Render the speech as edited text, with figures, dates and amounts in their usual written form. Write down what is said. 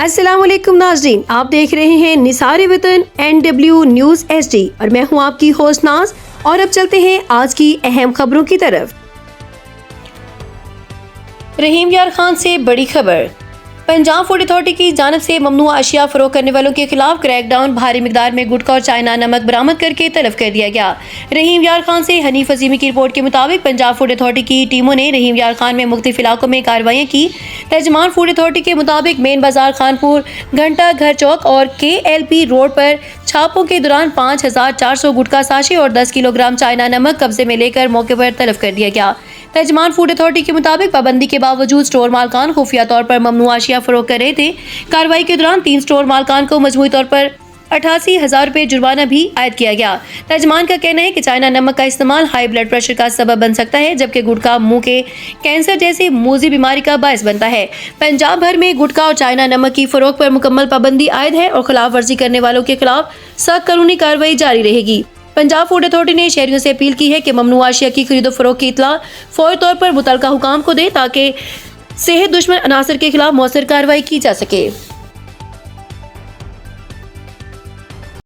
अस्सलाम वालेकुम नाज़रीन, आप देख रहे हैं निसार वतन NW न्यूज़ HD और मैं हूं आपकी होस्ट नाज। और अब चलते हैं आज की अहम खबरों की तरफ। रहीम यार खान से बड़ी खबर। पंजाब फूड अथॉरिटी की जानिब से ममनुआ अशिया फरोख्त करने वालों के खिलाफ क्रैकडाउन, भारी मिकदार में गुटखा और चाइना नमक बरामद करके तलब कर दिया गया। रहीम यार खान से हनीफ अजीमी की रिपोर्ट के मुताबिक पंजाब फूड अथॉरिटी की टीमों ने रहीम यार खान में मुख्तलिफ इलाकों में कार्रवाइयाँ की। तर्जमान फूड अथॉरिटी के मुताबिक मेन बाजार खानपुर, घंटा घर चौक और KLP रोड पर छापों के दौरान 5400 गुटखा साशे और 10 किलोग्राम चाइना नमक कब्जे में लेकर मौके पर तलब कर दिया गया। तर्जमान फूड अथॉरिटी के मुताबिक पाबंदी के बावजूद स्टोर मालकान खुफिया तौर पर ममनुआ अशिया फरोख्त कर रहे थे। कार्रवाई के दौरान 3 स्टोर मालकान को मजमूई तौर पर 88,000 रुपये जुर्माना भी आयद किया गया। तर्जमान का कहना है कि चाइना नमक का इस्तेमाल हाई ब्लड प्रेशर का सबब बन सकता है, जबकि गुटखा मुंह के कैंसर जैसी मूजी बीमारी का बायस बनता है। पंजाब भर में गुटखा और चाइना नमक की फरोख्त पर मुकम्मल पाबंदी आयद है और खिलाफ वर्जी करने वालों के खिलाफ सख्त कानूनी कार्रवाई जारी रहेगी। पंजाब फूड अथॉरिटी ने शहरियों से अपील की है कि ममनुआ अशिया की खरीदो फरोख्त की इत्तला फौरी तौर पर मुतल्लिका हुकाम को दे ताकि सेहत दुश्मन अनासर के खिलाफ मौसर कार्रवाई की जा सके।